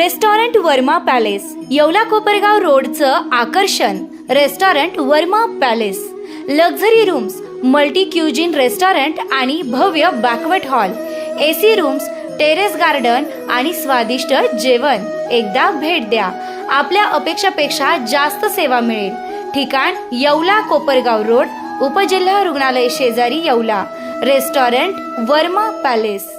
Restaurant Verma palace, Yeola Kopargaon रोडचं आकर्षण restaurant Verma palace. Luxury rooms, multi cuisine restaurant आणि भव्य banquet hall, AC rooms, terrace garden आणि स्वादिष्ट जेवण. एकदा भेट द्या, आपल्या अपेक्षापेक्षा जास्त सेवा मिळेल. ठिकाण येवला कोपरगाव रोड, उपजिल्हा रुग्णालय शेजारी येवला. Restaurant Verma palace.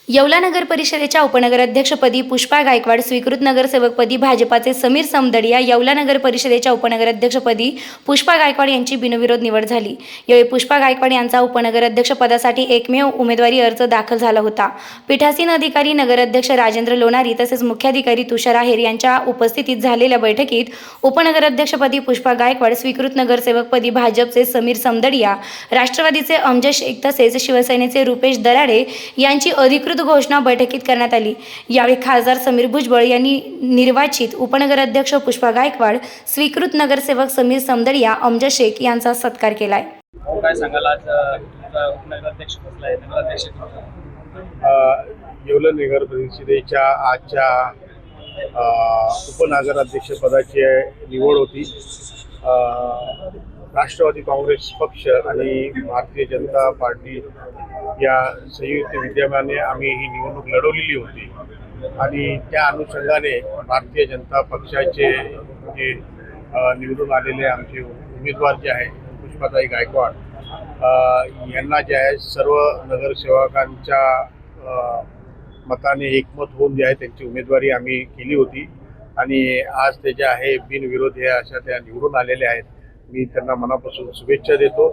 येवला नगर परिषदेच्या उपनगराध्यक्षपदी पुष्पा गायकवाड, स्वीकृत नगरसेवकपदी भाजपाचे समीर समदडिया. येवला नगर परिषदेच्या उपनगराध्यक्षपदी पुष्पा गायकवाड यांची बिनविरोध निवड झाली. यावेळी पुष्पा गायकवाड यांचा उपनगराध्यक्षपदासाठी एकमेव उमेदवारी अर्ज दाखल झाला होता. पीठासीन अधिकारी नगराध्यक्ष राजेंद्र लोणारी तसेच मुख्याधिकारी तुषार आहेर यांच्या उपस्थितीत झालेल्या बैठकीत उपनगराध्यक्षपदी पुष्पा गायकवाड, स्वीकृत नगरसेवकपदी भाजपचे समीर समदडिया, राष्ट्रवादीचे अमजद शेख तसेच शिवसेनेचे रुपेश दराडे यांची अधिकृत घोषणा बैठकीत करण्यात आली. यावेळी खासदार समीर भुजबळ यांनी निर्वाचित उपनगराध्यक्ष पुष्पा गायकवाड, स्वीकृत नगरसेवक समीर समदडिया, अमजद शेख यांचा सत्कार केलाय. काय सांगाल, आज उपनगराध्यक्ष बसलाय नगराध्यक्ष येवला नगर परिषदेच्या आजच्या उपनगराध्यक्षपदाची निवड होती. राष्ट्रवादी काँग्रेस पक्ष आणि भारतीय जनता पार्टी या संयुक्त विद्यमाने आम्ही ही निवडणूक लढवलेली होती आणि त्या अनुषंगाने भारतीय जनता पक्षाचे जे निवडून आलेले आमचे उमेदवार जे आहे पुष्पाताई गायकवाड यांना जे आहे सर्व नगरसेवकांच्या मताने एकमत होऊन जे आहे त्यांची उमेदवारी आम्ही केली होती आणि आज ते जे आहे बिनविरोध हे अशा त्या निवडून आलेल्या आहेत. मी त्यांना मनापासून शुभेच्छा देतो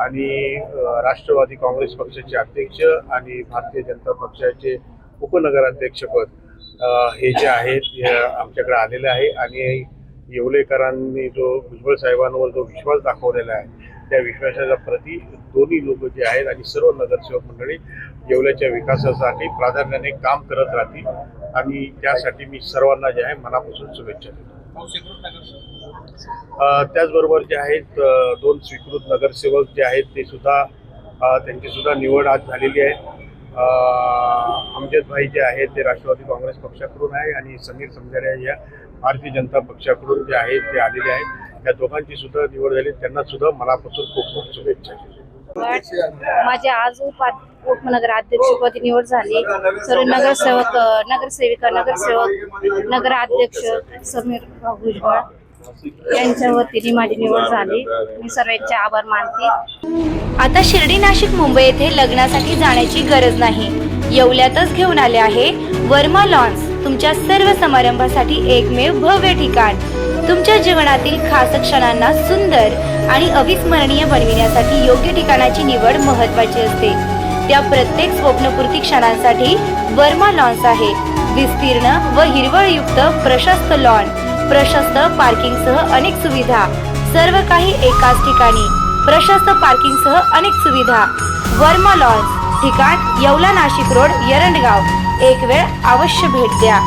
आणि राष्ट्रवादी काँग्रेस पक्षाचे अध्यक्ष आणि भारतीय जनता पक्षाचे उपनगराध्यक्षपद हे जे आहेत आमच्याकडे आलेले आहे आणि येवलेकरांनी जो भुजबळ साहेबांवर जो विश्वास दाखवलेला आहे त्या विश्वासाच्या प्रती दोन्ही लोक जे आहेत आणि सर्व नगरसेवक मंडळी येवल्याच्या विकासासाठी प्राधान्याने काम करत राहतील आणि त्यासाठी मी सर्वांना जे आहे मनापासून शुभेच्छा देतो. त्याचबरोबर जे आहेत दोन स्वीकृत नगरसेवक जे आहेत ते सुद्धा त्यांची सुद्धा निवड आज झालेली आहे. अमजद भाई जे आहेत ते राष्ट्रवादी काँग्रेस पक्षाकडून आहे आणि समीर समदडिया या भारतीय जनता पक्षाकडून जे आहेत ते आलेले आहेत. त्या दोघांची सुद्धा निवड झाली, त्यांना सुद्धा मनापासून खूप खूप शुभेच्छा. माझ्या आज उपनगराध्यक्षपदी निवड झाली. सर्व नगरसेवक, नगरसेविका, नगरसेवक, नगराध्यक्ष समीर भुजबळ यांच्या वतीने माझी निवड झाली. मी सर्वांचे आभार मानते. आता शिर्डी, नाशिक, मुंबई येथे लग्नासाठी जाण्याची गरज नाही. येवल्यातच घेऊन आले आहे वर्मा लॉन्स. तुमच्या सर्व समारंभासाठी एकमेव भव्य ठिकाण. तुमच्या जीवनातील खास क्षणांना सुंदर आणि अविस्मरणीय बनविण्यासाठी योग्य ठिकाणाची निवड महत्त्वाची असते. त्या प्रत्येक स्वप्नपूर्ती क्षणांसाठी वर्मा लॉन्स आहे. विस्तीर्ण व हिरवळयुक्त प्रशस्त लॉन, प्रशस्त पार्किंगसह अनेक सुविधा, सर्व काही एकाच ठिकाणी. प्रशस्त पार्किंगसह अनेक सुविधा. वर्मा लॉन्स, ठिकाण येवला नाशिक रोड, एरंडगाव. एक वेळ अवश्य भेट द्या.